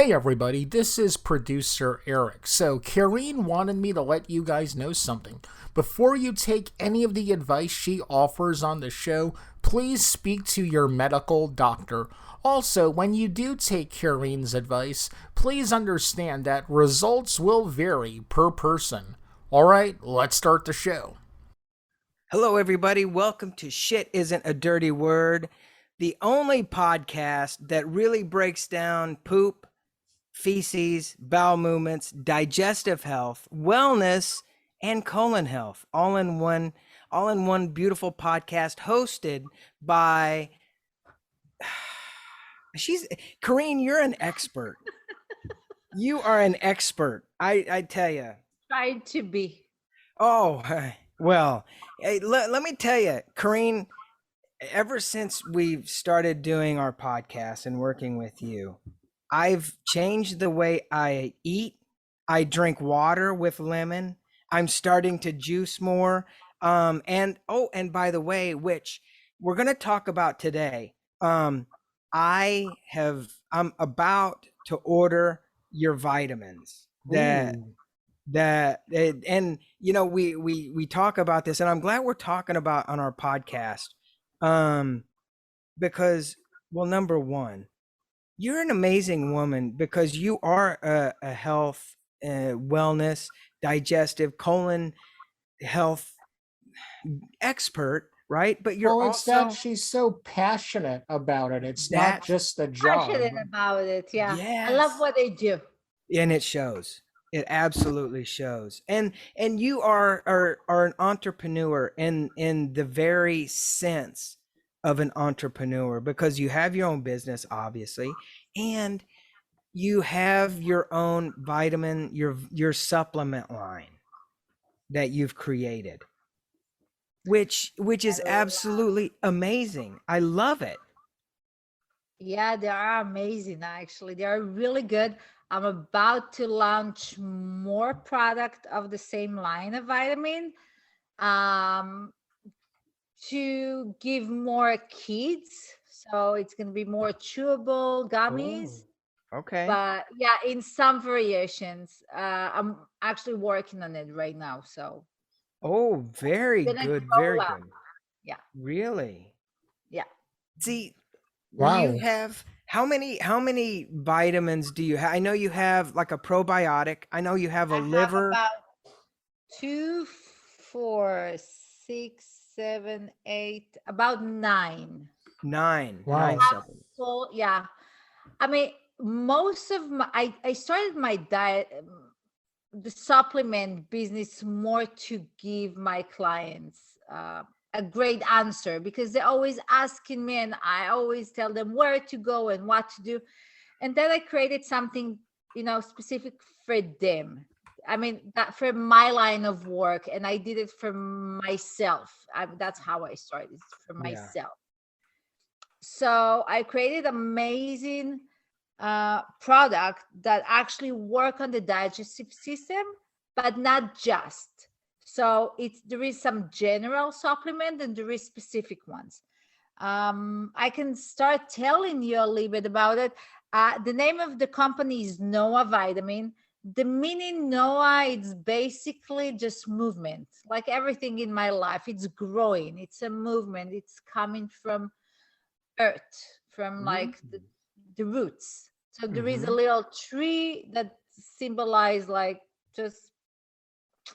Hey everybody, this is producer Eric. So, Karin wanted me to let you guys know something. Before you take any of the advice she offers on the show, please speak to your medical doctor. Also, when you do take Karin's advice, please understand that results will vary per person. Alright, let's start the show. Hello, everybody. Welcome to Shit Isn't a Dirty Word, the only podcast that really breaks down poop, feces, bowel movements, digestive health, wellness, and colon health, all in one beautiful podcast hosted by she's Karin, you're an expert. You are an expert. I tell you. Tried to be. Oh, well, hey, let me tell you, Karin, ever since we've started doing our podcast and working with you, I've changed the way I eat. I drink water with lemon. I'm starting to juice more. And by the way, which we're going to talk about today. I'm about to order your vitamins Ooh. and we talk about this, and I'm glad we're talking about on our podcast, because, well, number one, you're an amazing woman because you are a health, wellness, digestive, colon health expert, right? But you're Well, it's that also she's so passionate about it. It's not that. just a job. Passionate about it. Yeah. I love Yes. what they do. And it shows. It absolutely shows. And you are an entrepreneur in the very sense of an entrepreneur, because you have your own business, obviously, and you have your own vitamin, your supplement line that you've created, which is absolutely amazing. I love it. Yeah, they are amazing, actually. They are really good. I'm about to launch more product of the same line of vitamin um, to give more kids. So it's going to be more chewable gummies. Okay. But yeah, in some variations, I'm actually working on it right now. So Oh, very gonna good, very roll out. good. Yeah, Really? yeah. See, you Wow. have how many vitamins do you have? I know you have like a probiotic. I know you have a I have liver. about 2, 4, 6, 7, 8, about 9. Nine Wow. supplements. So yeah, I mean, most of my I started my diet, the supplement business, more to give my clients a great answer, because they're always asking me, and I always tell them where to go and what to do. And then I created something, specific for them. I mean, that for my line of work, and I did it for myself. That's how I started, for Yeah. myself. So I created amazing product that actually work on the digestive system, but not just. So there is some general supplement and there is specific ones. I can start telling you a little bit about it. The name of the company is Noah Vitamin. The meaning Noah, it's basically just movement. Like everything in my life, it's growing. It's a movement. It's coming from earth, from like the roots. So there is a Mm-hmm. little tree that symbolize like just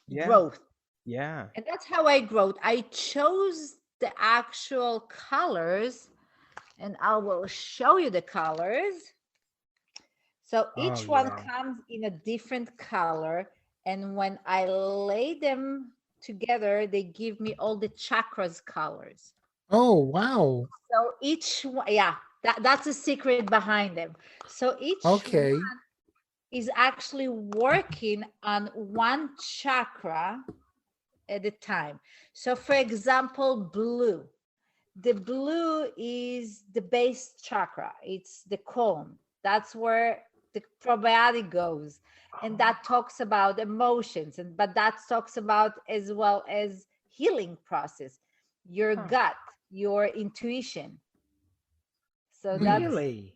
Yeah. growth. Yeah. And that's how I growth. I chose the actual colors, and I will show you the colors. So Oh each one yeah. comes in a different color. And when I lay them together, they give me all the chakras colors. Oh, wow. So each one, yeah, that's the secret behind them. So each one Okay. is actually working on one chakra at a time. So, for example, blue. The blue is the base chakra. It's the colon. That's where the probiotic goes, and that talks about emotions, and but that talks about as well as healing process, your Huh. gut, your intuition. So that's Really?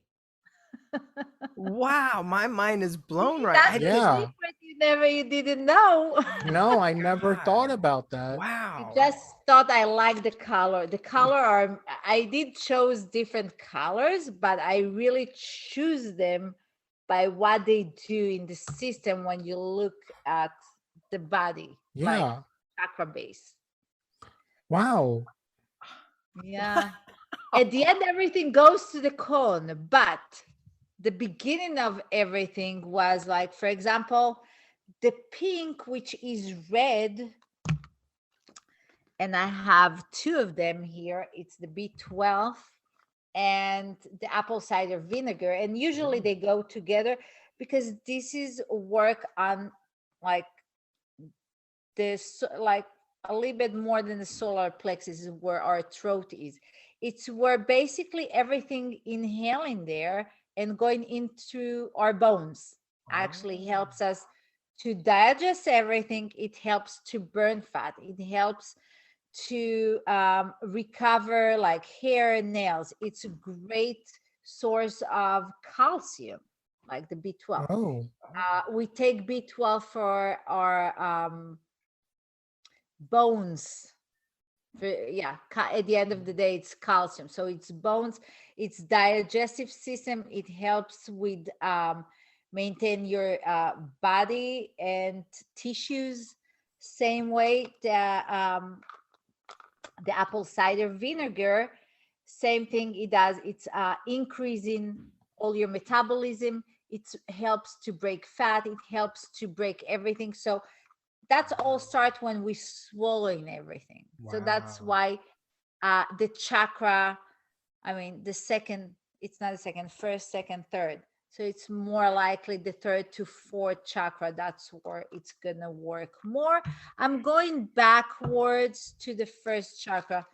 Wow, my mind is blown See, right. that's I the did. Yeah. secret you didn't know. No, I My never thought God. about that. You Wow. just thought I liked the color. The color are I did chose different colors, but I really choose them by what they do in the system when you look at the body, like Yeah. chakra base. Wow. Yeah. At the end, everything goes to the cone, but the beginning of everything was like, for example, the pink, which is red, and I have two of them here. It's the B12 and the apple cider vinegar. And usually they go together because this is work on like this, like a little bit more than the solar plexus is where our throat is. It's where basically everything inhaling there and going into our bones actually Oh. helps us to digest everything. It helps to burn fat. It helps to recover like hair and nails. It's a great source of calcium, like the B12. Oh. We take B12 for our bones. Yeah, at the end of the day, it's calcium. So it's bones, it's digestive system. It helps with maintain your body and tissues. Same way the apple cider vinegar, same thing it does. It's increasing all your metabolism. It helps to break fat. It helps to break everything. So that's all start when we swallowing everything. So that's Wow. why the chakra, I mean, the second, it's not the second, first, second, third. So it's more likely the third to fourth chakra. That's where it's gonna work more. I'm going backwards to the first chakra,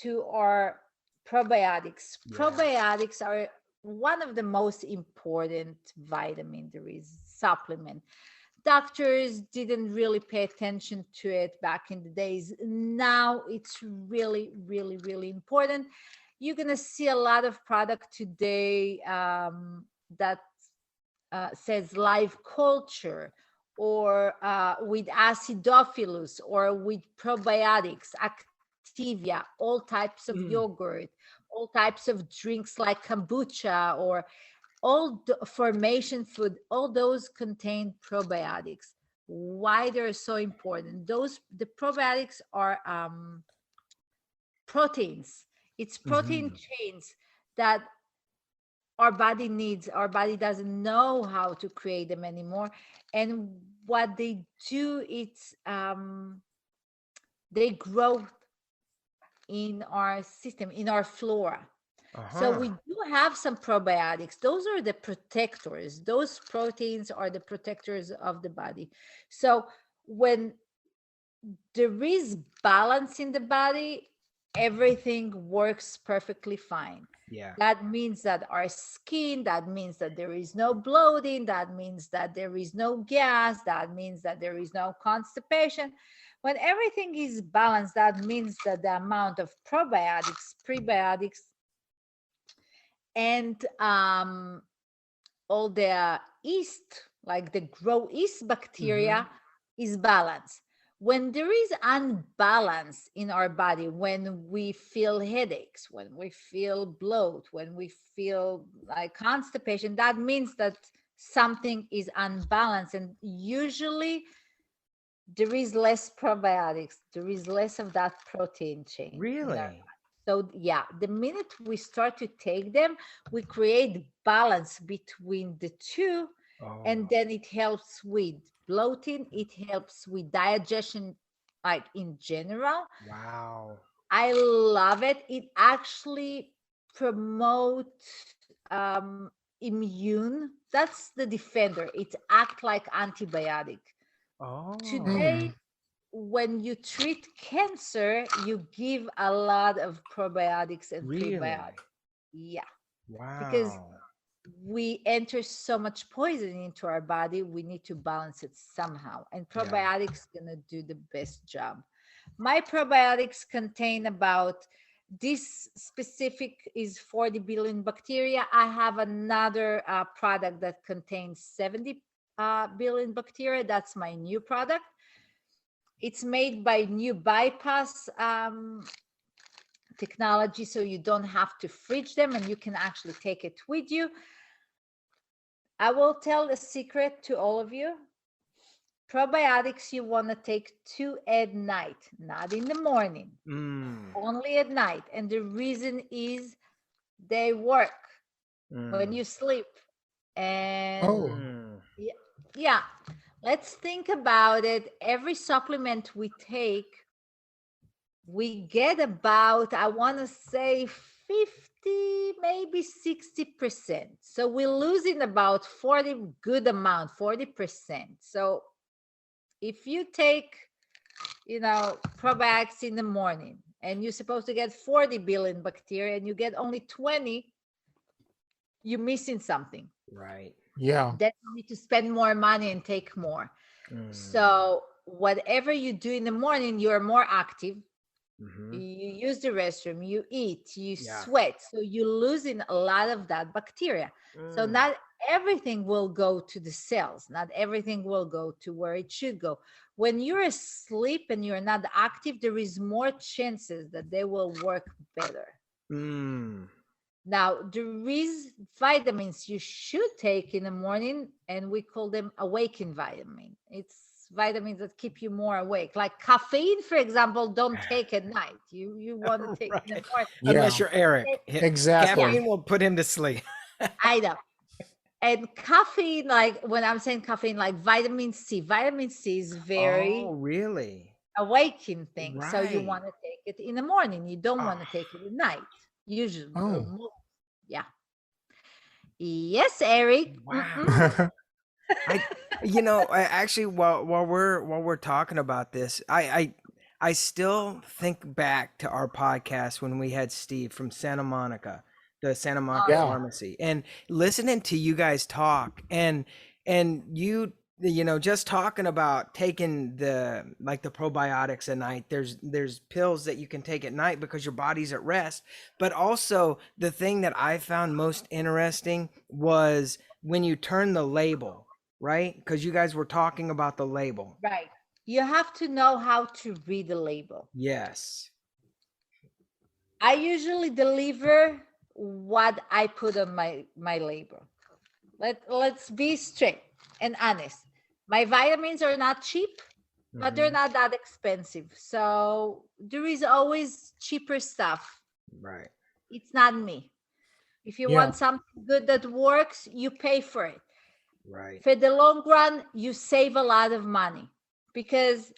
to our probiotics. Yeah. Probiotics are one of the most important vitamin there is, supplement. Doctors didn't really pay attention to it back in the days. Now it's really, really, really important. You're gonna see a lot of product today that says live culture, or with acidophilus, or with probiotics, Activia, all types of Mm. yogurt, all types of drinks like kombucha, or all the formation food, all those contain probiotics. Why they're so important? Those the probiotics are proteins. It's protein Hmm. chains that our body needs. Our body doesn't know how to create them anymore, and what they do, it's they grow in our system, in our flora. So Uh-huh. we do have some probiotics. Those are the protectors. Those proteins are the protectors of the body. So when there is balance in the body, everything works perfectly fine. Yeah. That means that our skin, that means that there is no bloating, that means that there is no gas, that means that there is no constipation. When everything is balanced, that means that the amount of probiotics, prebiotics, and all the yeast, like the grow yeast Hmm. bacteria, is balanced. When there is unbalance in our body, when we feel headaches, when we feel bloat, when we feel like constipation, that means that something is unbalanced. And usually there is less probiotics, there is less of that protein chain in our. Really? So yeah, the minute we start to take them, we create balance between the two, Oh, and then it helps with bloating, it helps with digestion, like in general. wow. I love it. It actually promotes immune. That's the defender. It act like antibiotic. Oh, Today, Mm. when you treat cancer, you give a lot of probiotics and really? prebiotics. Yeah, because Wow. we enter so much poison into our body, we need to balance it somehow. And Yeah. probiotics gonna do the best job. My probiotics contain about this specific is 40 billion bacteria. I have another product that contains 70 billion bacteria. That's my new product. It's made by new bypass technology, so you don't have to fridge them and you can actually take it with you. I will tell a secret to all of you. Probiotics you want to take 2 at night, not in the morning, only at night. And the reason is they work when you sleep. And yeah, let's think about it. Every supplement we take, we get about, I want to say 50, maybe 60%. So we're losing about 40 good amount, 40%. So if you take, probiotics in the morning and you're supposed to get 40 billion bacteria and you get only 20, you're missing something. Right. Yeah. Then you need to spend more money and take more. So whatever you do in the morning, you're more active. You use the restroom, you eat, you sweat. So you're losing a lot of that bacteria. So not everything will go to the cells. Not everything will go to where it should go. When you're asleep and you're not active, there is more chances that they will work better. Now, there is vitamins you should take in the morning, and we call them awaken vitamin. It's vitamins that keep you more awake. Like caffeine, for example, don't take at night. You want to take in the morning. Unless you're Eric. Exactly. Caffeine will put him to sleep. I know. And caffeine, like when I'm saying caffeine, like vitamin C. Vitamin C is very really awakening thing. Right. So you want to take it in the morning. You don't want to take it at night. Usually. Yeah. Yes, Eric. Wow. I actually while we're talking about this, I still think back to our podcast when we had Steve from Santa Monica, the Santa Monica Pharmacy, and listening to you guys talk and you just talking about taking the probiotics at night. There's pills that you can take at night because your body's at rest. But also the thing that I found most interesting was when you turn the label, right? Because you guys were talking about the label. Right. You have to know how to read the label. Yes. I usually deliver what I put on my label. Let's be straight and honest. My vitamins are not cheap, but they're not that expensive. So there is always cheaper stuff. Right. It's not me. If you want something good that works, you pay for it. Right. For the long run, you save a lot of money because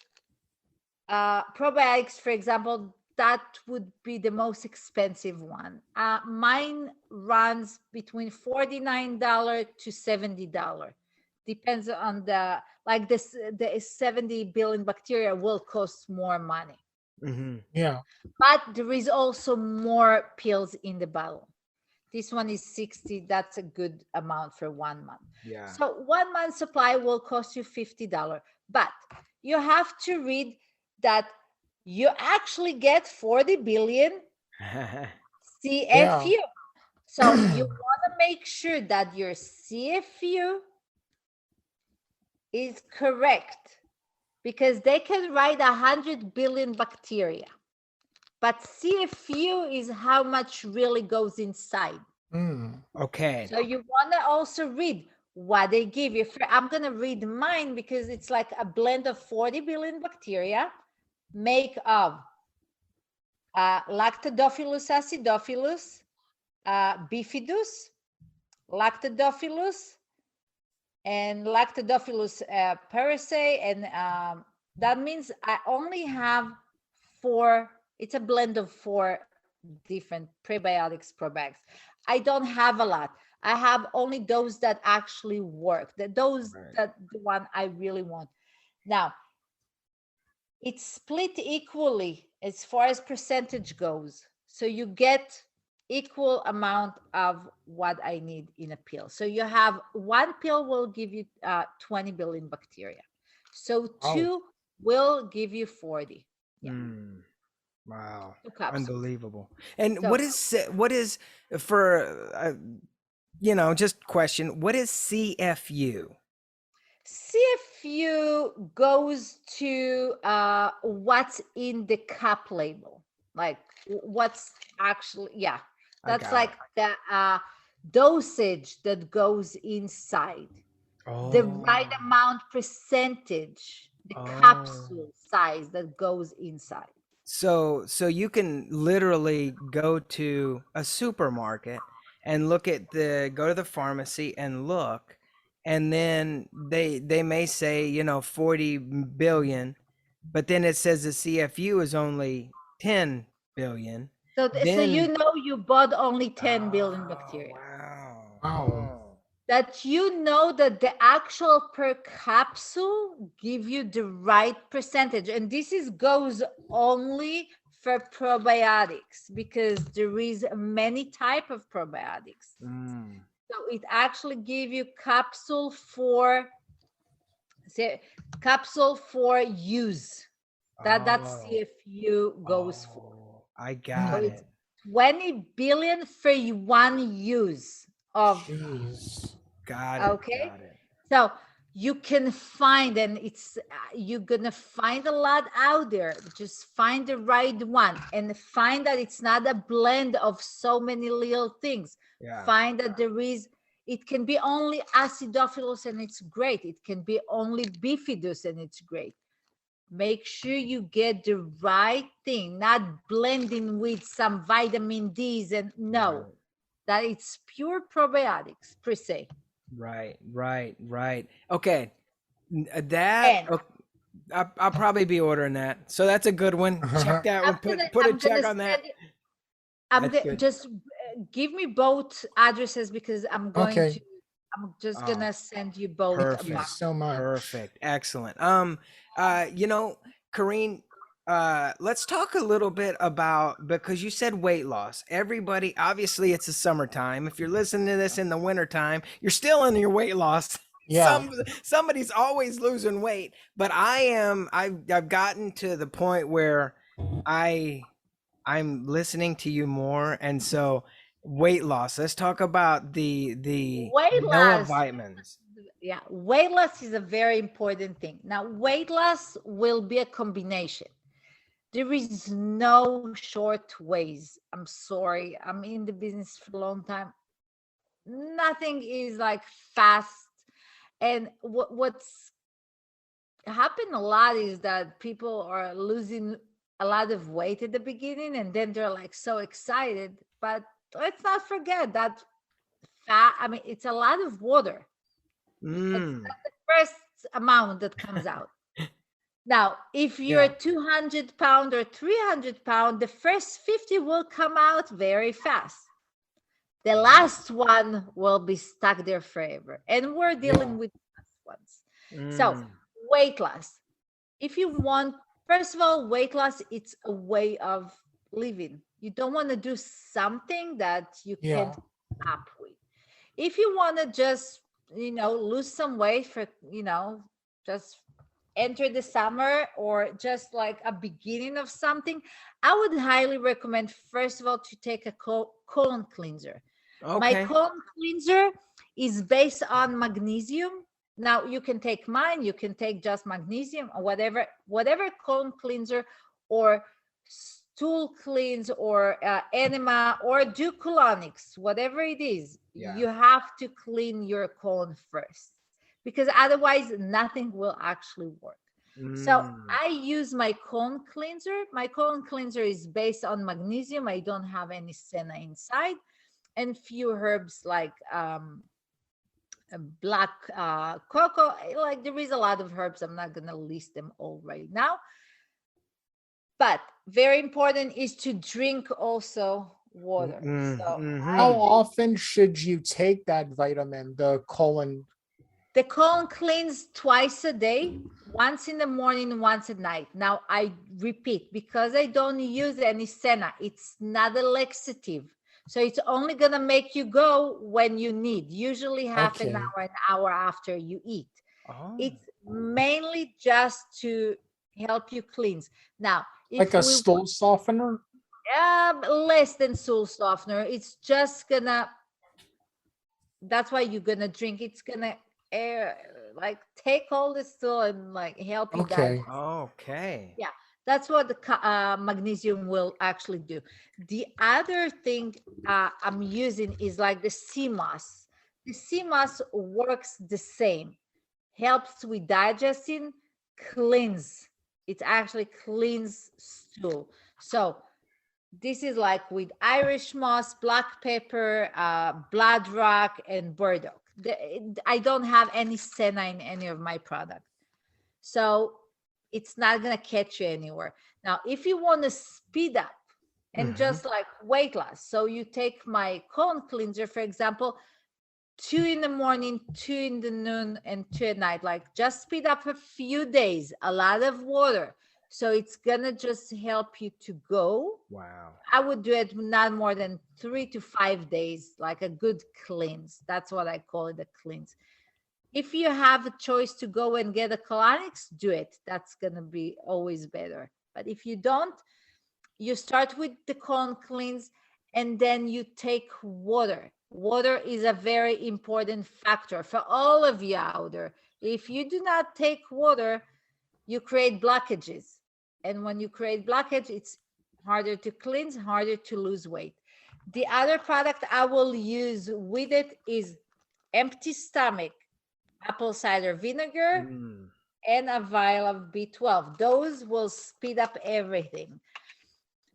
probiotics, for example, that would be the most expensive one. Mine runs between $49 to $70. Depends on the 70 billion bacteria will cost more money. Yeah. But there is also more pills in the bottle. This one is 60. That's a good amount for 1 month. Yeah. So 1 month supply will cost you $50. But you have to read that you actually get 40 billion CFU. So you want to make sure that your CFU is correct because they can write 100 billion bacteria. But CFU is how much really goes inside. Okay. So you want to also read what they give you. I'm going to read mine because it's like a blend of 40 billion bacteria make of Lactobacillus acidophilus, bifidus, Lactobacillus, and Lactobacillus parasei. And that means I only have 4. It's a blend of 4 different probiotics. I don't have a lot. I have only those that actually work. That the one I really want. Now, it's split equally as far as percentage goes. So you get equal amount of what I need in a pill. So you have 1 pill will give you 20 billion bacteria. So 2 will give you 40. Yeah. Wow. 2 capsules. Unbelievable. And So what is for you know, just question, what is CFU? CFU goes to what's in the cup label, like what's actually, yeah, I that's got like it. the dosage that goes inside, the right Oh. amount percentage, the Oh. capsule size that goes inside. So you can literally go to a supermarket and look at go to the pharmacy and look, and then they may say, you know, 40 billion, but then it says the CFU is only 10 billion. So you Then know you bought only 10 billion oh bacteria. wow. Wow. Oh. That you know that the actual per capsule give you the right percentage, and this is goes only for probiotics, because there is many type of probiotics. Mm. So it actually give you say, capsule for use. That's Oh. CFU goes for. Oh. I So got it's it. 20 billion for one use of. Jeez. Got it. Okay, Got it. so you can find, and it's you're gonna find a lot out there. Just find the right one, and find that it's not a blend of so many little things. Yeah. Find that there is, it can be only acidophilus and it's great, it can be only bifidus and it's great. Make sure you get the right thing, not blending with some vitamin D's, and no, Right. that it's pure probiotics per se. Right. Okay. That And I'll probably be ordering that. So that's a good one. Check that one. Put a I'm gonna check on that. send you, I'm That's good. just give me both addresses, because Okay. I'm just Oh, gonna send you both Thank you perfect. so much. Perfect. Excellent. You know, Karin, let's talk a little bit about, because you said weight loss. Everybody, obviously it's the summertime. If you're listening to this in the wintertime, you're still in your weight loss. Yeah. Somebody's always losing weight, but I've gotten to the point where I I'm listening to you more, and so weight loss. Let's talk about the weight Noah loss. vitamins. Yeah, weight loss is a very important thing. Now, weight loss will be a combination. There is no short ways. I'm sorry. I'm in the business for a long time. Nothing is like fast. And what's happened a lot is that people are losing a lot of weight at the beginning, and then they're like so excited. But let's not forget that fat, I mean, it's a lot of water. Mm. That's the first amount that comes out. Now, if you're Yeah. 200 pound or 300 pound, the first 50 will come out very fast. The last one will be stuck there forever. And we're dealing Yeah. with last ones. So, Mm. weight loss. If you want, first of all, weight loss, it's a way of living. You don't want to do something that you Yeah. can't up with. If you want to just, lose some weight for, just enter the summer, or just like a beginning of something, I would highly recommend, first of all, to take a colon cleanser. My Okay. colon cleanser is based on magnesium. Now you can take mine, you can take just magnesium, or whatever colon cleanser or stool cleanse or enema or do colonics, whatever it is, Yeah. you have to clean your colon first, because otherwise nothing will actually work. So Mm. I use my colon cleanser. My colon cleanser is based on magnesium. I don't have any senna inside, and few herbs like black cocoa. Like, there is a lot of herbs. I'm not gonna list them all right now. But very important is to drink also water. So How Mm-hmm. often should you take that vitamin, the colon? the colon cleans twice a day, once in the morning, once at night. Now, I repeat, because I don't use any senna, it's not a laxative. So it's only going to make you go when you need, usually half Okay. an hour after you eat. Oh. It's mainly just to help you cleanse. Now, Like If a we stool softener? less than soul softener, it's just gonna, that's why you're gonna drink. It's gonna air, like take all the stool and like help you Okay. digest. Okay. Yeah, that's what the magnesium will actually do. The other thing I'm using is like the sea moss. The sea moss works the same, helps with digesting, cleanse. It actually cleans stool. So this is like with Irish moss, black pepper, blood rock, and burdock. I don't have any senna in any of my product. So it's not going to catch you anywhere. Now, if you want to speed up and Mhm. just like weight loss, so you take my colon cleanser, for example, 2 in the morning, 2 in the noon, and 2 at night, like just speed up a few days, a lot of water. So it's going to just help you to go. Wow. I would do it not more than 3 to 5 days, like a good cleanse. That's what I call it, a cleanse. If you have a choice to go and get a colonics, do it. That's going to be always better. But if you don't, you start with the colon cleanse and then you take water. Water is a very important factor for all of you out there. If you do not take water, you create blockages. And when you create blockage, it's harder to cleanse, harder to lose weight. The other product I will use with it is empty stomach apple cider vinegar Mm. and a vial of B12. Those will speed up everything.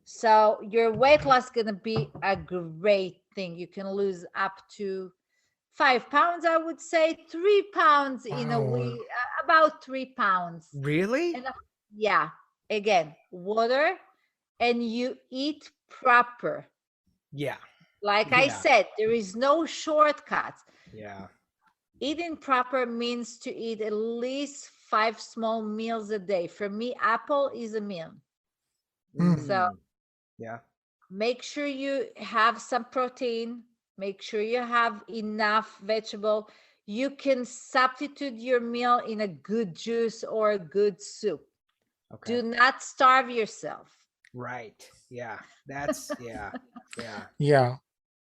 So your weight loss is going to be a great thing. You can lose up to 5 pounds, I would say 3 pounds in a Wow. week, about 3 pounds. Really? And yeah, again, water, and you eat proper. Yeah. Like I Yeah. said, there is no shortcuts. Yeah. Eating proper means to eat at least 5 small meals a day. For me, apple is a meal. So Mm. Yeah. make sure you have some protein. Make sure you have enough vegetable. You can substitute your meal in a good juice or a good soup. Okay. Do not starve yourself. Right. Yeah. That's yeah. Yeah. Yeah.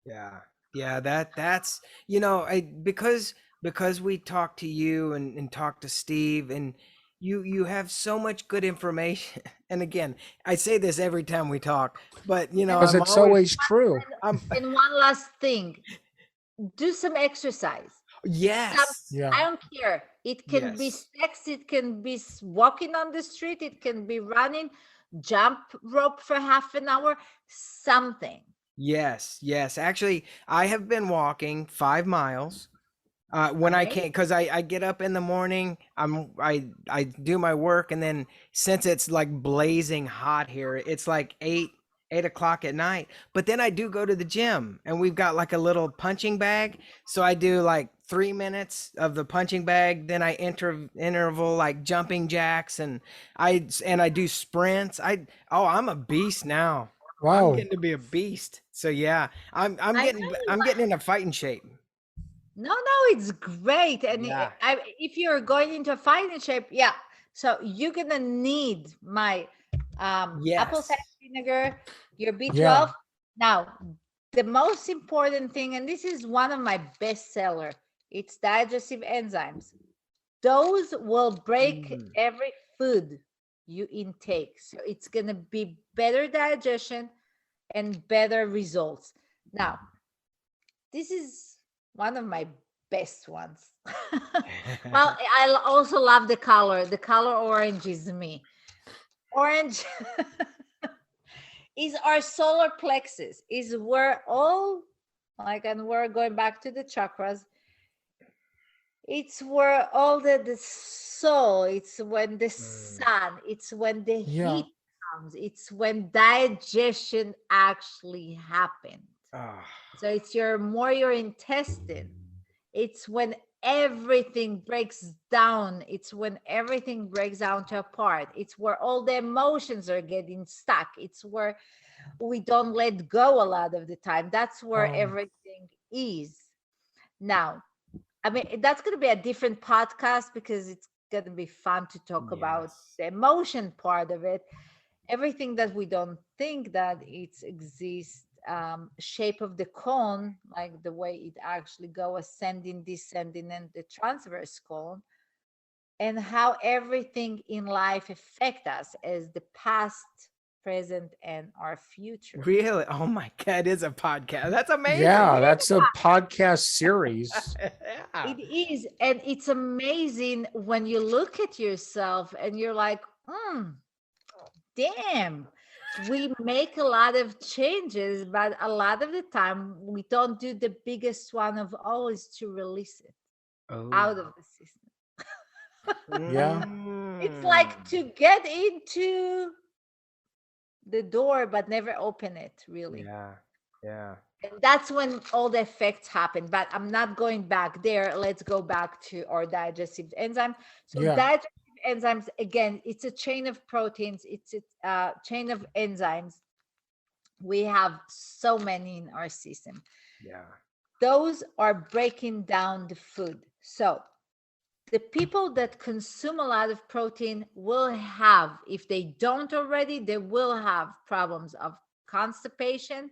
Yeah. Yeah, that's I because we talked to you and talked to Steve and you have so much good information. And again, I say this every time we talk, but And, Because I'm it's always always true. I'm and one last thing, do some exercise. Some, yes. Yeah. I don't care. It can be Yes. steps, it can be walking on the street, it can be running, jump rope for half an hour, something. Yes. Yes. Actually, I have been walking 5 miles. When I Amazing. can't, because I get up in the morning, I do my work, and then since it's like blazing hot here, it's like 8 o'clock at night. But then I do go to the gym, and we've got like a little punching bag, so I do like 3 minutes of the punching bag, then I interval like jumping jacks, and I do sprints. I'm a beast now. I'm Wow. getting to be a beast. So yeah, I'm I getting know. I'm getting into fighting shape. No, it's great. And Yeah. if you're going into a fighting shape, yeah. So you're gonna need my apple Yes. cider vinegar, your Yeah. B12. Now, the most important thing, and this is one of my best seller, it's digestive enzymes. Those will break Mm. every food you intake. So it's gonna be better digestion and better results. Now, this is one of my best ones. Well, I also love the color. The color orange is me. Orange is our solar plexus, is where all, like, and we're going back to the chakras. It's where all the soul, it's when the Mm. sun, it's when the Yeah. heat comes, it's when digestion actually happens. Ah. So it's your intestine. It's when everything breaks down. It's when everything breaks down to apart. It's where all the emotions are getting stuck. It's where we don't let go a lot of the time. That's where Oh. everything is. Now, I mean, that's going to be a different podcast because it's going to be fun to talk about Yes. the emotion part of it. everything that we don't think that it exists, shape of the cone, like the way it actually go ascending, descending, and the transverse cone, and how everything in life affect us as the past, present, and our future. Really? Oh my God, it's a podcast. That's Yeah, amazing. that's a podcast series. Yeah. It is, and it's amazing when you look at yourself and you're like, damn, we make a lot of changes, but a lot of the time we don't do the biggest one of all is to release it Oh. out of the system. Yeah. It's Mm. like to get into the door but never open it, really. Yeah. Yeah. And that's when all the effects happen. But I'm not going back there. Let's go back to our digestive enzyme. So Yeah. digestive enzymes, again, it's a chain of proteins. It's a chain of enzymes. We have so many in our system. Yeah. Those are breaking down the food. So the people that consume a lot of protein will have, if they don't already, they will have problems of constipation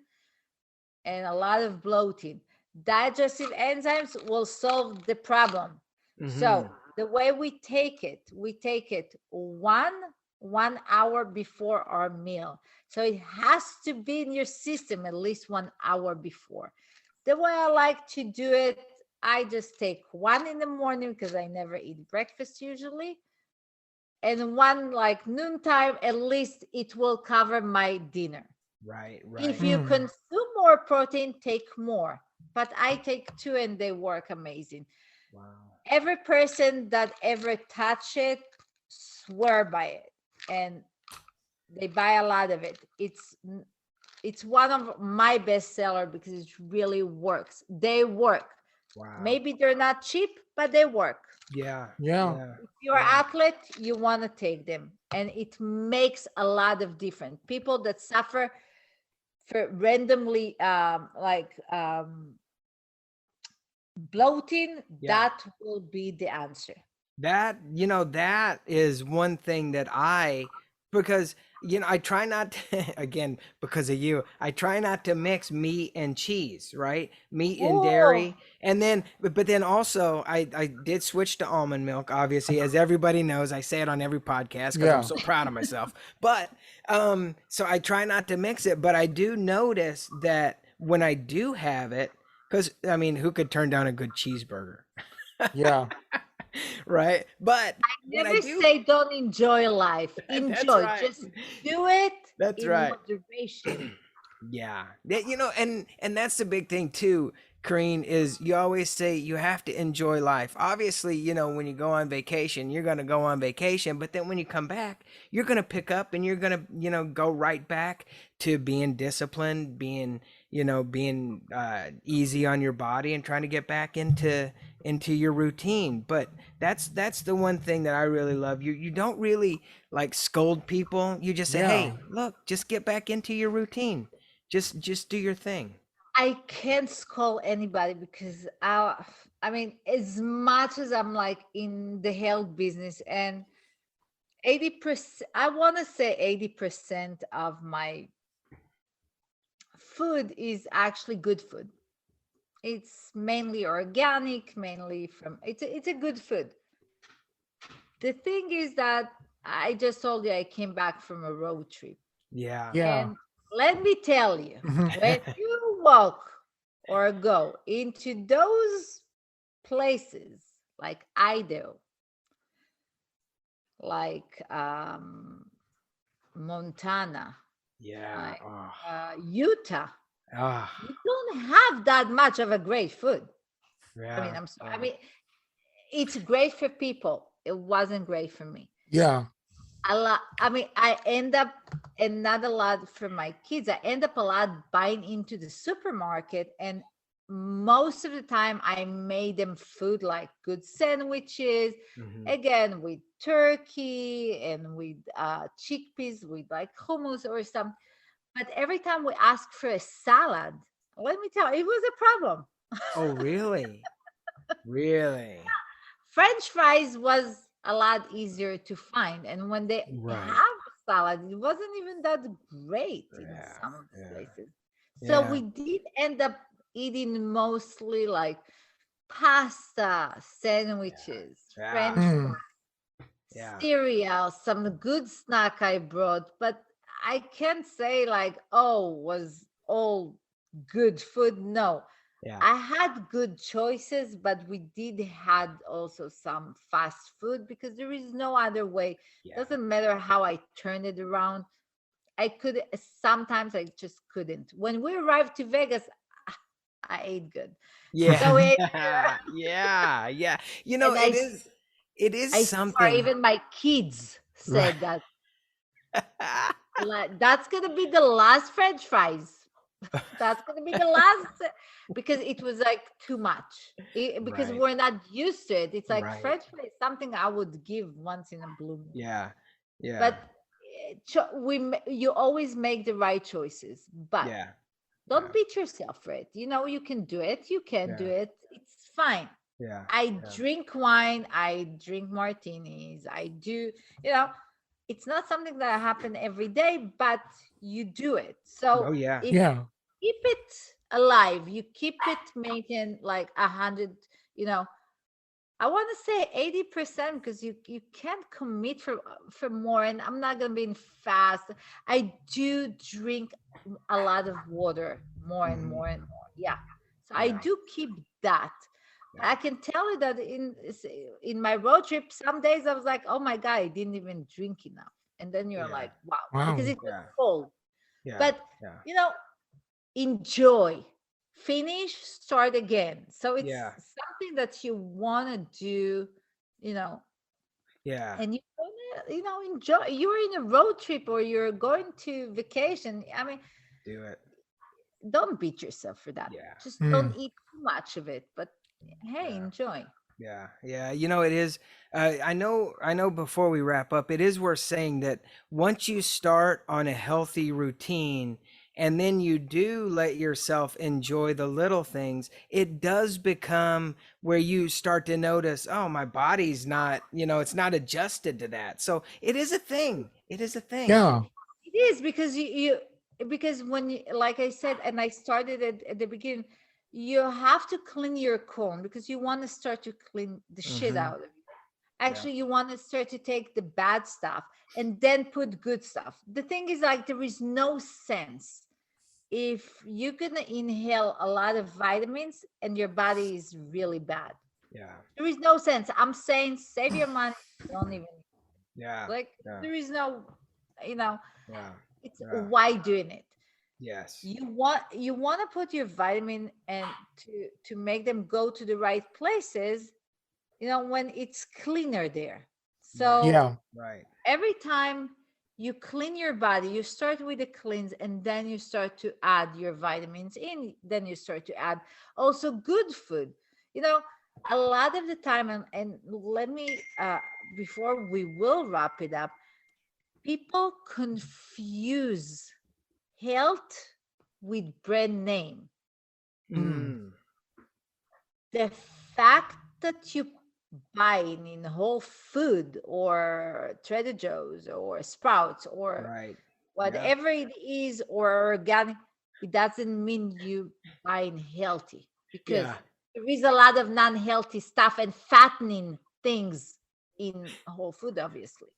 and a lot of bloating. Digestive enzymes will solve the problem. So the way we take it 1 hour before our meal. So it has to be in your system at least 1 hour before. The way I like to do it, I just take one in the morning because I never eat breakfast usually. And one like noontime, at least it will cover my dinner. Right. If Right. you Mm. consume more protein, take more. But I take two and they work amazing. Wow. Every person that ever touch it swear by it, and they buy a lot of it. It's one of my best seller because it really works. They work. Wow. Maybe they're not cheap, but they work. Yeah. Yeah. Yeah. If you're an Yeah. athlete, you want to take them, and it makes a lot of difference. People that suffer for randomly bloating, Yeah. that will be the answer. That, that is one thing that because, I try not to, again, because of you, I try not to mix meat and cheese, right? Meat and Oh, dairy. And then, but then also I did switch to almond milk, obviously, as everybody knows. I say it on every podcast because I'm Yeah. so proud of myself. But, so I try not to mix it, but I do notice that when I do have it, because, I mean, who could turn down a good cheeseburger? Yeah. Right? But when I never do, say don't enjoy life. that's Enjoy. right. Just do it That's in right. moderation. Yeah. And that's the big thing too, Kareen, is you always say you have to enjoy life. Obviously, when you go on vacation, you're going to go on vacation, but then when you come back, you're going to pick up and you're going to, go right back to being disciplined, being easy on your body and trying to get back into your routine. But that's the one thing that I really love. You don't really like scold people. You just say, Yeah. "Hey, look, just get back into your routine. Just do your thing." I can't scold anybody because I mean, as much as I'm like in the health business, and 80%, I want to say 80% of my food is actually good food. It's mainly organic, mainly from it's a good food. The thing is that I just told you I came back from a road trip. Yeah. Yeah. And let me tell you, when you walk or go into those places like Idaho, like Montana, Yeah. like Oh. Utah, Ah. you don't have that much of a great food. Yeah. I mean, I'm sorry. I yeah. mean, it's great for people. It wasn't great for me. Yeah. A lot. I mean, I end up, and not a lot for my kids. I end up a lot buying into the supermarket, and most of the time I made them food like good sandwiches, Mhm. again with turkey and with chickpeas with like hummus or something. But every time we ask for a salad, let me tell you, it was a problem. Oh, really? Really? French fries was a lot easier to find, and when they Right. have salad. It wasn't even that great in Yeah, some of the yeah, places. So yeah, we did end up eating mostly like pasta, sandwiches, yeah, French Mm. yeah, cereal, some good snack I brought, but I can't say like, oh, was all good food. No, yeah, I had good choices, but we did had also some fast food because there is no other way. yeah, Doesn't matter how I turned it around. I could sometimes I just couldn't. When we arrived to Vegas, I ate good. So yeah, it yeah, yeah. and It is I swear something, even my kids right? said that like, that's gonna be the last French fries. That's gonna be the last because it was like too much. Because Right, we're not used to it. It's like right. French fries, something I would give once in a blue moon. Yeah, yeah, But you always make the right choices, but yeah, yeah, don't beat yourself for it. You know you can do it. You can do yeah, it. It's fine. yeah, I yeah. drink wine. I drink martinis. I do. You know, it's not something that happen every day, but you do it. So Oh yeah, if Yeah. keep it alive, you keep it maintained like 100, you know, I want to say 80% because you can't commit for more. And I'm not gonna be fast. I do drink a lot of water, more and hmm, more and more. Yeah. So I yeah, do keep that. yeah, I can tell you that in my road trip, some days I was like, oh my God, I didn't even drink enough. And then you're yeah, like, wow, because Wow. it was yeah, cold. yeah, But yeah, you know, enjoy, finish, start again. So it's yeah, something that you want to do, you know, yeah. and you want to, enjoy. You're in a road trip or you're going to vacation. I mean, Do it. don't beat yourself for that. Yeah, Just don't Mm. eat too much of it, but hey, yeah. enjoy. Yeah, yeah. It is. I know. Before we wrap up, it is worth saying that once you start on a healthy routine, and then you do let yourself enjoy the little things, it does become where you start to notice, oh, my body's not, it's not adjusted to that. So it is a thing. It is a thing. Yeah. It is because because when you, like I said, and I started at the beginning, you have to clean your colon because you want to start to clean the shit Mm-hmm. out of it. Yeah. Actually, you want to start to take the bad stuff and then put good stuff. The thing is, like, there is no sense if you're gonna inhale a lot of vitamins and your body is really bad. Yeah. There is no sense. I'm saying save your money. Don't even Yeah. like. Yeah. There is no, you know, Yeah. it's Yeah. why doing it. Yes. You want to put your vitamin and to make them go to the right places, when it's cleaner there. Right. So Yeah. Right. every time you clean your body, you start with the cleanse and then you start to add your vitamins in, then you start to add also good food. you know a lot of the time, and let me before we will wrap it up, people confuse health with brand name. Mm. Mm. The fact that you buying in Whole Food or Trader Joe's or Sprouts or Right. Yeah. whatever it is or organic, it doesn't mean you buying healthy because Yeah. there is a lot of non-healthy stuff and fattening things in Whole Food, obviously.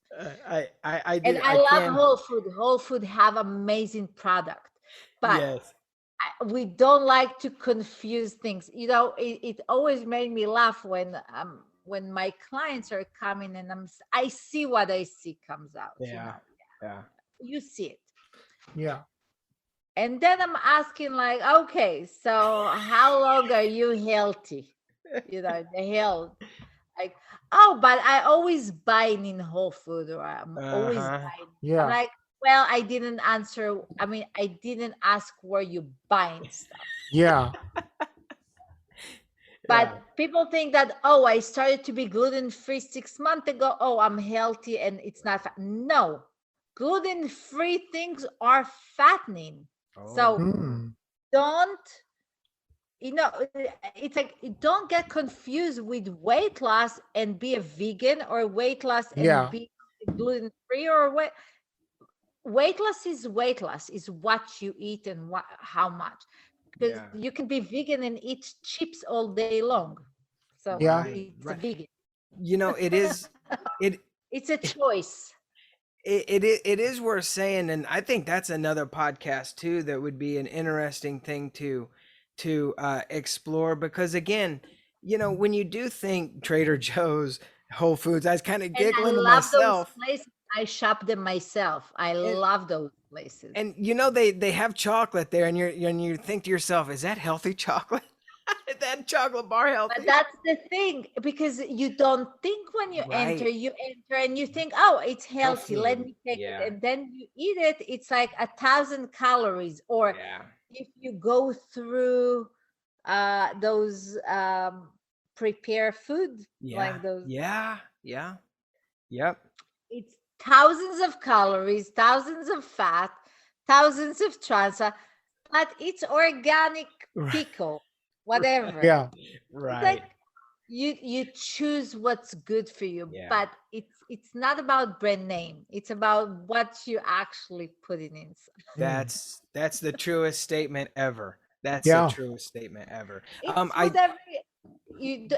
And I I love can. Whole Food. Whole Food have amazing product, but Yes. we don't like to confuse things. It always made me laugh when my clients are coming and I see what I see comes out. Yeah. Yeah. You see it. Yeah. And then I'm asking, like, okay, so how long are you healthy? The health. Like, oh, but I always buying in Whole Food or I'm always Uh-huh. buying. I'm Yeah. like, well, I didn't answer. I mean, I didn't ask where you buying stuff. Yeah. But Yeah. people think that, oh, I started to be gluten free 6 months ago. Oh, I'm healthy and it's not fat. No, gluten free things are fattening. Oh. So Mm. don't, it's like, don't get confused with weight loss and be a vegan or weight loss and Yeah. be gluten free or what. weight loss is weight loss, is what you eat and how much. Because Yeah. you can be vegan and eat chips all day long. So Yeah. Right. it's a Right. vegan. It is it It's a choice. it is worth saying, and I think that's another podcast too that would be an interesting thing to explore, because again, when you do think Trader Joe's, Whole Foods, I was kind of And I giggling to love those myself. places. I shop them myself. I And love those places. and they have chocolate there, and you think to yourself, is that healthy chocolate? Is that chocolate bar But healthy? that's the thing, because you don't think when Right. you enter and you think, oh, it's Health healthy. Let food. me take it. Yeah. And then you eat it. It's like 1,000 calories. Or Yeah. if you go through those prepare food, Yeah. like those, Yeah. Yeah. Yep. it's thousands of calories, thousands of fat, thousands of trans fat, but it's organic Right. pickle, whatever. Yeah. It's like Right. you choose what's good for you, Yeah. but it's not about brand name. It's about what you actually put in inside. Mm. That's the truest statement ever. That's the Yeah. truest statement ever. It's I whatever you d-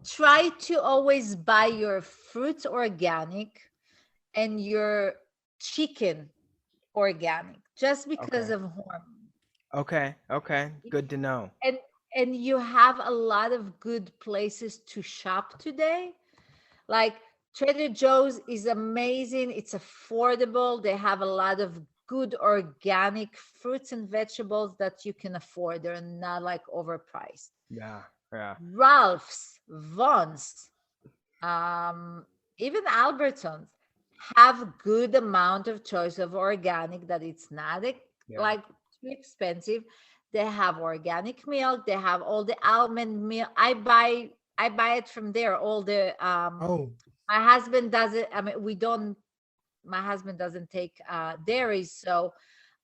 try to always buy your fruits organic and your chicken organic, just because Okay. of hormones. Okay. Good to know. and and you have a lot of good places to shop today, like Trader Joe's is amazing. It's affordable. They have a lot of good organic fruits and vegetables that you can afford. They're not like overpriced. Yeah. Yeah. Ralph's, Vons, um, even Albertsons have good amount of choice of organic, that it's not Yeah. like too expensive. They have organic milk. They have all the almond milk. I buy it from there. All the Oh. my husband doesn't. I mean, we don't. My husband doesn't take dairy, so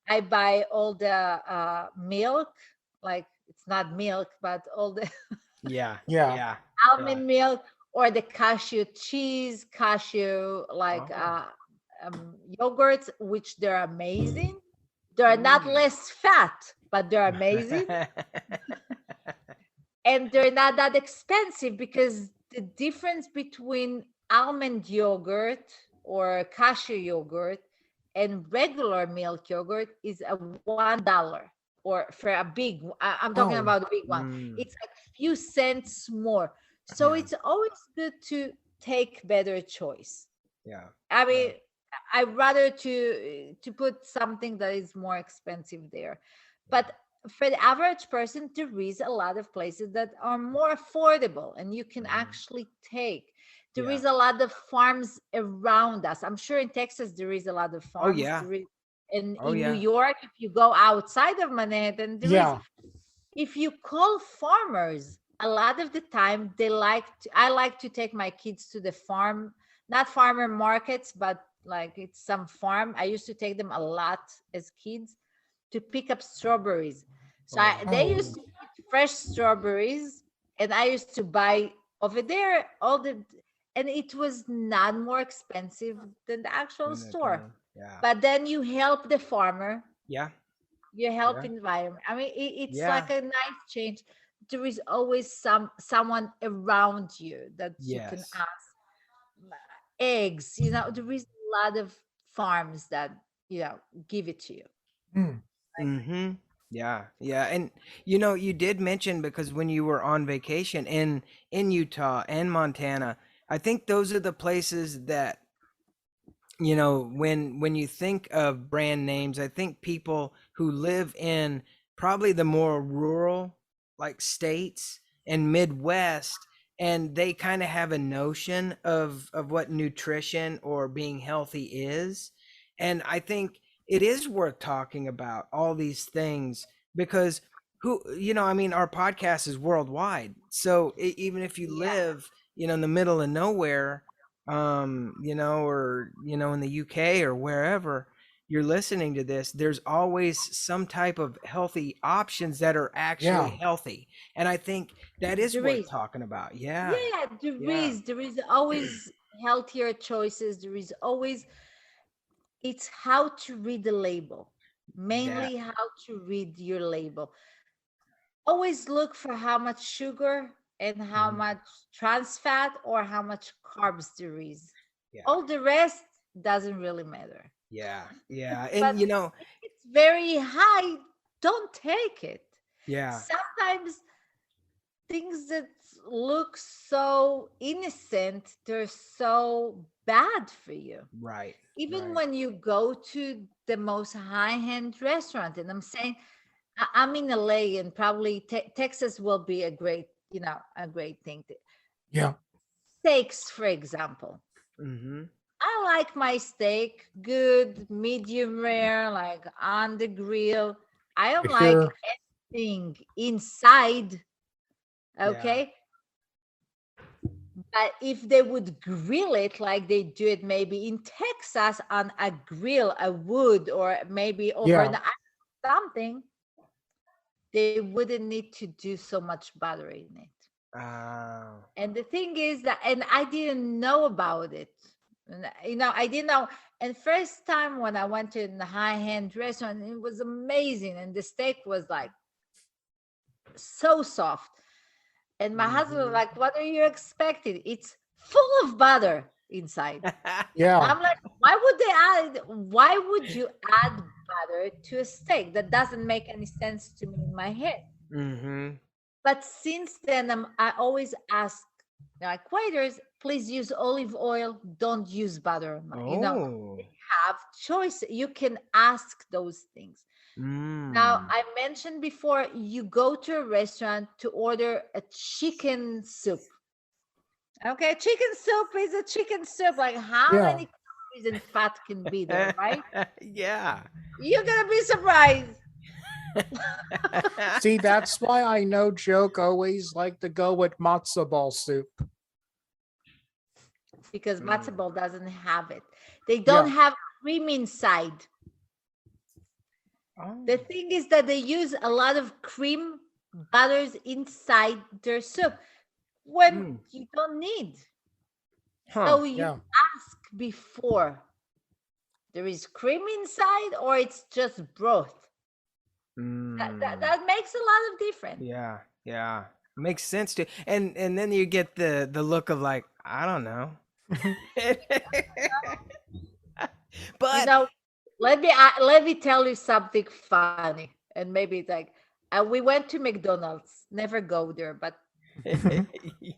I buy all the milk. Like, it's not milk, but all the Yeah. Yeah. Yeah. Yeah. almond milk, or the cashew cheese, cashew like Oh. yogurts, which they're amazing. They're not Mm. less fat, but they're amazing, and they're not that expensive, because the difference between almond yogurt or cashew yogurt and regular milk yogurt is a $1, or for a I'm talking Oh. about a big one, Mm. it's a few cents more. So Yeah. it's always good to take better choice. Yeah. I Yeah. mean, I'd rather to put something that is more expensive there. But for the average person, there is a lot of places that are more affordable and you can Mhm. actually take. There Yeah. is a lot of farms around us. I'm sure in Texas there is a lot of Oh farms. yeah. There is, and Oh in New yeah. York, if you go outside of Manhattan, there is. Yeah. If you call farmers, a lot of the time I like to take my kids to the farm, not farmer markets, but like it's some farm. I used to take them a lot as kids to pick up strawberries. So Oh. they Oh. used to eat fresh strawberries, and I used to buy over there all the, and it was not more expensive than the actual In the store. town. Yeah. But then you help the farmer, Yeah. you help Yeah. environment. I mean, it's Yeah. like a nice change. There is always someone around you that you can Yes. ask. Eggs, there is a lot of farms that give it to you. Mm. Mm-hmm. Yeah, yeah. And you did mention, because when you were on vacation in Utah and Montana, I think those are the places that, when you think of brand names, I think people who live in probably the more rural, like, states and Midwest, and they kind of have a notion of what nutrition or being healthy is. And I think it is worth talking about all these things, because I mean, our podcast is worldwide. So even if you Yeah. live, in the middle of nowhere, or in the UK or wherever you're listening to this, there's always some type of healthy options that are actually Yeah. healthy. And I think that is There worth is. talking about. Yeah. Yeah, there Yeah. is. There is always healthier choices. There is always, It's how to read the label, That mainly how to read your label. Always look for how much sugar and how mhm. much trans fat or how much carbs there is. Yeah. All the rest doesn't really matter. Yeah. Yeah. But And you know, if it's very high, don't take it. yeah. Sometimes things that look so innocent, they're so bad for you. Right. Even Right. when you go to the most high-end restaurant, and I'm saying I'm in LA, and probably Texas will be a great, a great thing. Yeah. Steaks, for example. Mhm. I like my steak good, medium rare, like on the grill. I don't like Here. anything inside. Yeah. Okay. But if they would grill it like they do it maybe in Texas on a grill, a wood, or maybe over Yeah. the something, they wouldn't need to do so much butter in it. Oh. And the thing is that, and I didn't know about it. And, I didn't know. And first time when I went to the high-end restaurant, it was amazing. And the steak was like so soft. And my husband was Mhm. like, "What are you expecting? It's full of butter inside." Yeah. I'm like, why would you add butter to a steak? That doesn't make any sense to me in my head. Mhm. But since then, I always ask, like, waiters, please use olive oil. Don't use butter. Oh. Have choice. You can ask those things. Now, Mm. I mentioned before, you go to a restaurant to order a chicken soup. Okay, chicken soup is a chicken soup. Like, how Yeah. many calories and fat can be there, right? Yeah. You're gonna be surprised See, that's why I know Joke always like to go with matzo ball soup. because matzo Mm. ball doesn't have it. They Yeah. don't have cream inside. Oh. The thing is that they use a lot of cream butters inside their soup when Mm. you don't need. Huh. So you Yeah. ask before, there is cream inside or it's just broth. Mm. That makes a lot of difference. Yeah. Yeah. Makes sense to, and then you get the look of like, I don't know. You But know, let me tell you something funny, and maybe it's like, we went to McDonald's. Never go there, but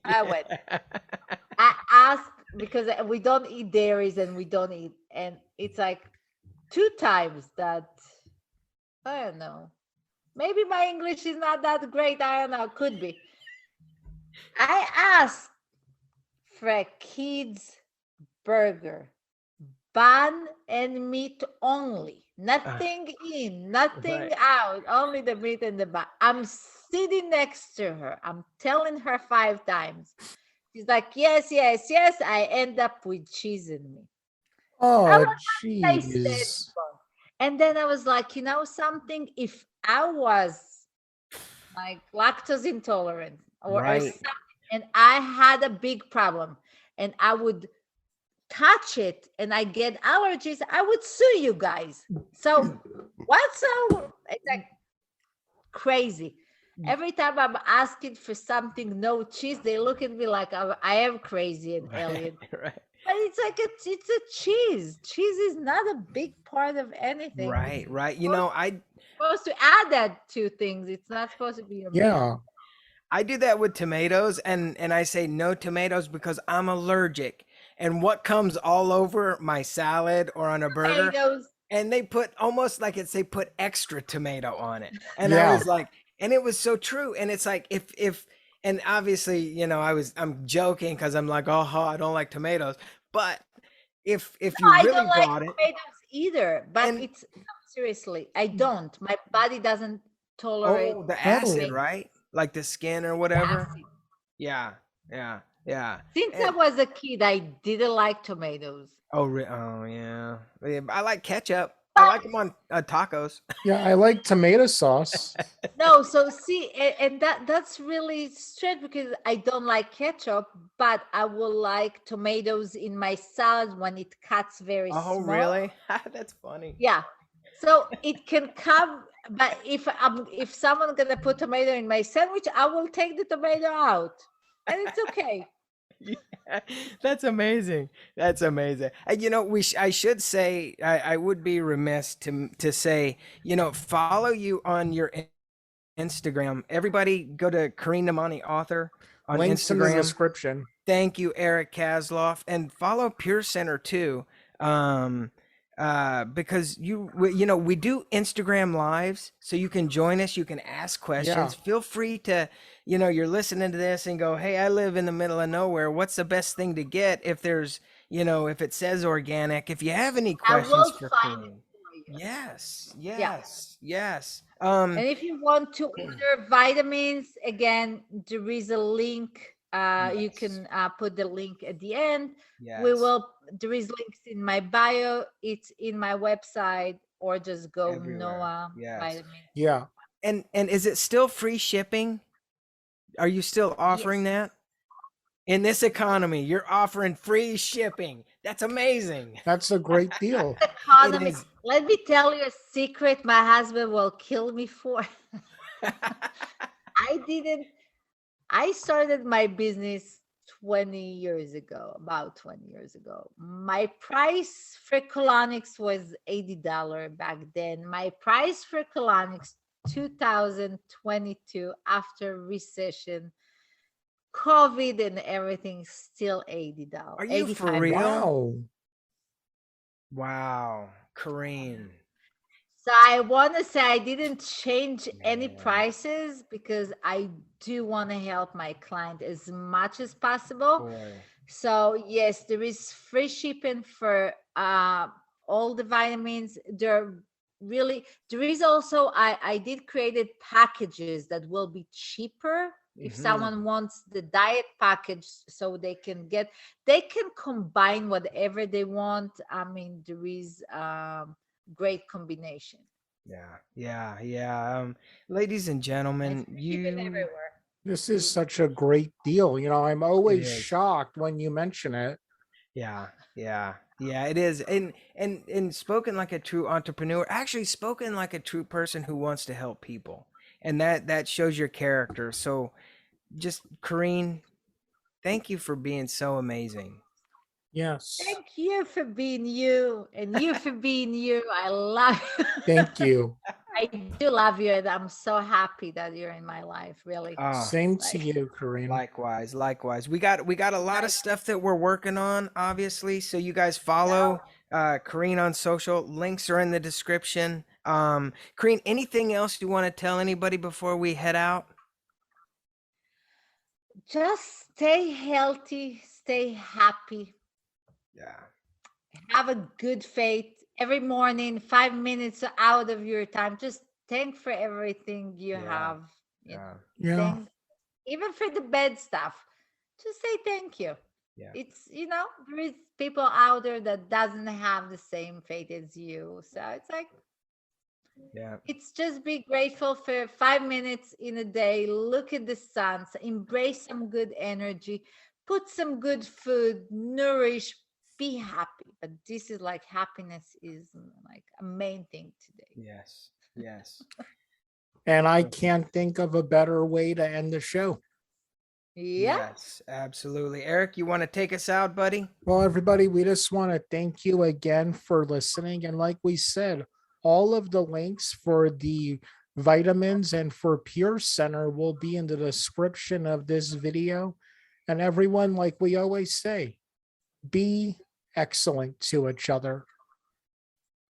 I went. yeah. I asked because we don't eat dairies and we don't eat, and it's like two times that. I don't know. Maybe my English is not that great. I don't know. Could be. I asked for a kid's burger, bun and meat only. Nothing in, nothing Right. out, only the meat and the bun. I'm sitting next to her. I'm telling her 5 times. She's like, yes, yes, yes. I end up with cheese in me. I Oh, was not tasted jeez. before. And then I was like, something? If I was like lactose intolerant or Right. something, and I had a big problem, and I would touch it and I get allergies, I would sue you guys. So what's so it's like crazy? Every time I'm asking for something no cheese, they look at me like I am crazy and Right. alien. Right. But it's like it's a cheese. Cheese is not a big part of anything. It's Right. Right. supposed, supposed to add that to things. It's not supposed to be your main. Yeah. I do that with tomatoes, and I say no tomatoes because I'm allergic. And what comes all over my salad or on a burger, Potatoes. and they put almost like it's they put extra tomato on it. And I Yeah. was like, and it was so true. And it's like if and obviously, I'm joking because I'm like, oh, I don't like tomatoes. But if No, you I really don't like brought it, tomatoes either. But and it's no, seriously, I don't. My body doesn't tolerate oh, the acid, Oh. tomatoes. right? Like the skin or whatever. Acid. Yeah, yeah, yeah. Since I And was a kid, I didn't like tomatoes. oh, oh yeah. Yeah, I like ketchup. I like them on tacos. Yeah, I like tomato sauce. No, so see, and that's really strange because I don't like ketchup, but I will like tomatoes in my salad when it cuts very Oh, small. really? That's funny. Yeah. So it can come, but if someone gonna put tomato in my sandwich, I will take the tomato out, and it's okay. Yeah, that's amazing. That's amazing. And I should say, I would be remiss to say, follow you on your Instagram. Everybody go to Karin Namani author on Links in the Instagram. description. Thank you, Eric Kasloff, and follow Pure Center too. Because we do Instagram lives, so you can join us, you can ask questions. Feel free to, you're listening to this and go, hey, I live in the middle of nowhere. What's the best thing to get if there's, if it says organic, if you have any I will questions for find it Karin. for you. Yes, Yeah. yes. And if you want to order vitamins, again, there is a link. You Yes. can put the link at the end. Yes. There is links in my bio. It's in my website, or just go Everywhere. Noah Yes. Vitamins. Yeah. And is it still free shipping? Are you still offering that? In this economy, you're offering free shipping. That's amazing. That's a great deal. Economy. is. Let me tell you a secret my husband will kill me for. I started my business 20 years ago, about 20 years ago. My price for colonics was $80 back then. My price for colonics 2022, after recession, COVID and everything, still $80. Are you for real? Wow. Wow, Karin. So I want to say I didn't change any Man. prices because I do want to help my client as much as possible. Boy. So yes, there is free shipping for all the vitamins. There is also, I did created packages that will be cheaper if someone wants the diet package, so they can combine whatever they want. I mean, there is great combination. Yeah. Ladies and gentlemen, It's shipping everywhere. This is such a great deal. I'm always is. shocked when you mention it. Yeah, it is. And spoken like a true entrepreneur, actually spoken like a true person who wants to help people. And that shows your character. So just Karin, thank you for being so amazing. Yes. Thank you for being you, and you for being you. I love you. Thank you. I do love you, and I'm so happy that you're in my life, really. Same to you, Karin. Likewise. We got a lot of stuff that we're working on, obviously. So you guys follow Karin on social. Links are in the description. Karin, anything else you want to tell anybody before we head out? Just stay healthy, stay happy. Yeah. Have a good faith. Every morning, 5 minutes out of your time, just thank for everything you have. Yeah. Thank, even for the bad stuff. Just say thank you. Yeah. It's there is people out there that doesn't have the same faith as you. So it's like, it's just be grateful for 5 minutes in a day. Look at the sun, embrace some good energy, put some good food, nourish, be happy. But this is like, happiness is like a main thing today. Yes. And I can't think of a better way to end the show. Yeah. Yes, absolutely. Eric, you want to take us out, buddy? Well, everybody, we just want to thank you again for listening. And like we said, all of the links for the vitamins and for Pure Center will be in the description of this video. And everyone, like we always say, be excellent to each other.